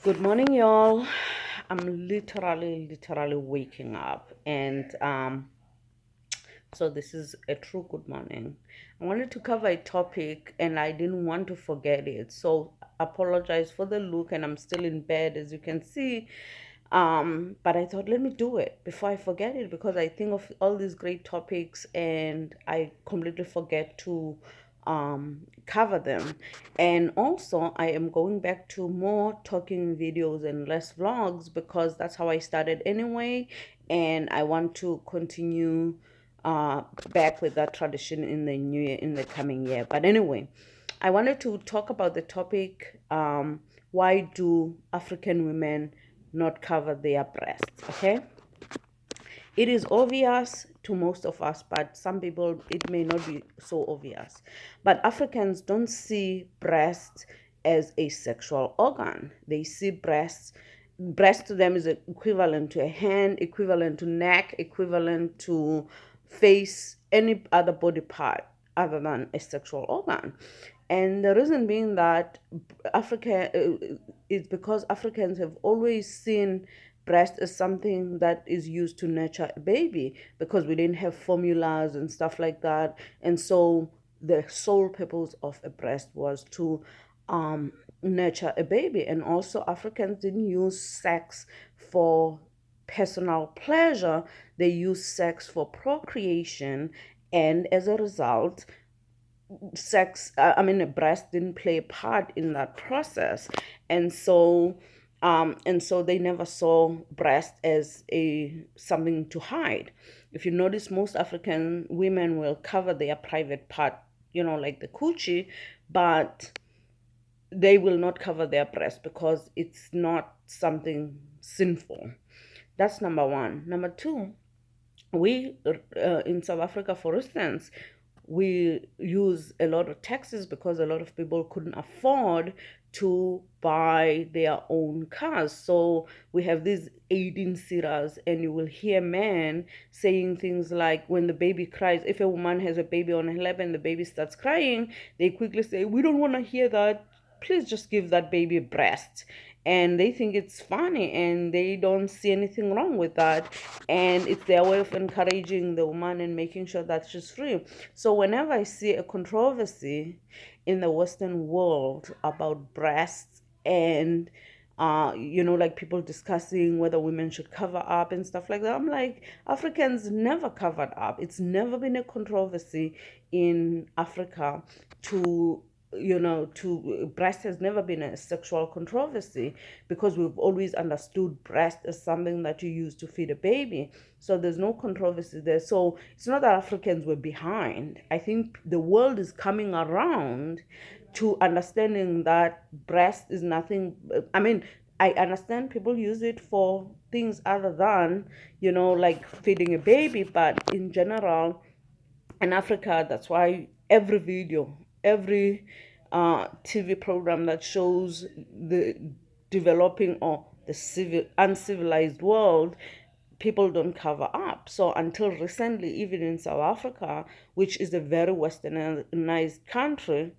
Good morning, y'all. I'm literally waking up, and so this is a true good morning. I wanted to cover a topic, and I didn't want to forget it. So apologize for the look, and I'm still in bed, as you can see. But I thought, let me do it before I forget it because I think of all these great topics, and I completely forget to cover them. And also, I am going back to more talking videos and less vlogs because that's how I started anyway. And I want to continue uh, back with that tradition in the new year, in the coming year. But anyway, I wanted to talk about the topic, why do African women not cover their breasts? Okay. It is obvious to most of us, but some people it may not be so obvious. But Africans don't see breasts as a sexual organ. They see breast to them is equivalent to a hand, equivalent to neck, equivalent to face, any other body part other than a sexual organ. And the reason being that Africa is because Africans have always seen breast as something that is used to nurture a baby because we didn't have formulas and stuff like that. And so the sole purpose of a breast was to nurture a baby. And also, Africans didn't use sex for personal pleasure, they used sex for procreation. And as a result, a breast didn't play a part in that process. And so and so they never saw breast as a something to hide. If you notice, most African women will cover their private part, like the coochie, but they will not cover their breast because it's not something sinful. That's number one. Number two, we in South Africa, for instance, we use a lot of taxes because a lot of people couldn't afford to buy their own cars. So we have these 18 seaters, and you will hear men saying things like, when the baby cries, if a woman has a baby on her lap and the baby starts crying, they quickly say, we don't want to hear that. Please just give that baby a breast. And they think it's funny, and they don't see anything wrong with that. And it's their way of encouraging the woman and making sure that she's free. So whenever I see a controversy in the Western world about breasts and like people discussing whether women should cover up and stuff like that, I'm like, Africans never covered up. It's never been a controversy in Africa to breast has never been a sexual controversy because we've always understood breast as something that you use to feed a baby. So there's no controversy there. So it's not that Africans were behind. I think the world is coming around to understanding that breast is nothing. I understand people use it for things other than, like feeding a baby, but in general, in Africa, that's why every video, every TV program that shows the developing or the uncivilized world, people don't cover up. So until recently, even in South Africa, which is a very westernized country,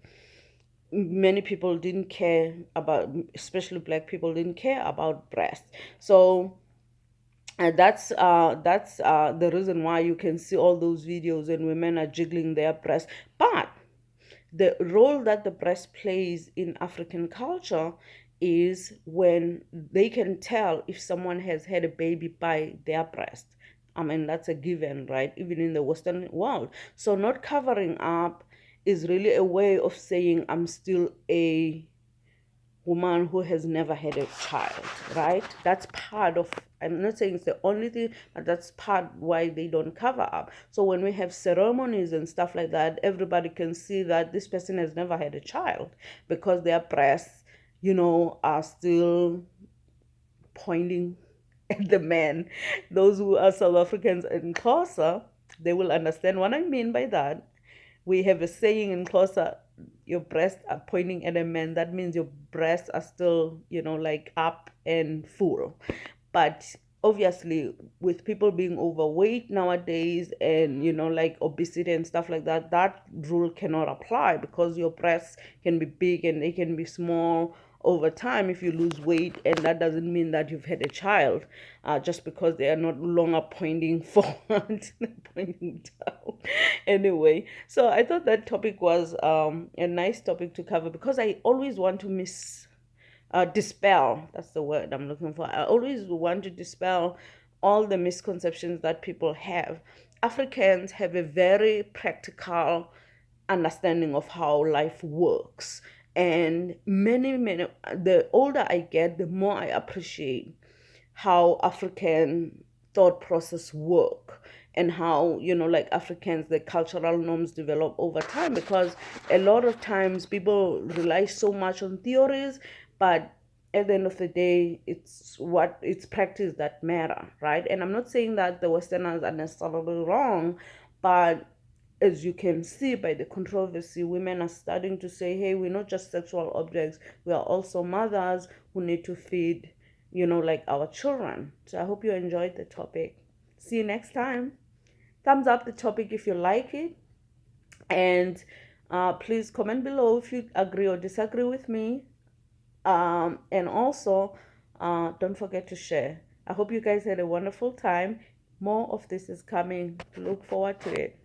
many people didn't care about, especially black people, didn't care about breast. So that's the reason why you can see all those videos and women are jiggling their breasts. But the role that the breast plays in African culture is when they can tell if someone has had a baby by their breast. That's a given, right? Even in the Western world. So not covering up is really a way of saying I'm still a woman who has never had a child, right? That's part of, I'm not saying it's the only thing, but that's part why they don't cover up. So when we have ceremonies and stuff like that, everybody can see that this person has never had a child because their breasts, are still pointing at the man. Those who are South Africans in Xhosa, they will understand what I mean by that. We have a saying in Xhosa, your breasts are pointing at a man. That means your breasts are still, like up and full. But obviously, with people being overweight nowadays and, like obesity and stuff like that, that rule cannot apply because your breasts can be big and they can be small over time if you lose weight, and that doesn't mean that you've had a child, just because they are not longer pointing forward, pointing down. Anyway, so I thought that topic was a nice topic to cover, because I always want to dispel, that's the word I'm looking for. I always want to dispel all the misconceptions that people have. Africans have a very practical understanding of how life works, and many, the older I get, the more I appreciate how African thought process work, and how, like Africans, the cultural norms develop over time, because a lot of times people rely so much on theories, but at the end of the day, it's practice that matter, right? And I'm not saying that the Westerners are necessarily wrong, but as you can see by the controversy, women are starting to say, hey, we're not just sexual objects, we are also mothers who need to feed, like our children. So I hope you enjoyed the topic. See you next time. Thumbs up the topic if you like it. And please comment below if you agree or disagree with me. And also, don't forget to share. I hope you guys had a wonderful time. More of this is coming. Look forward to it.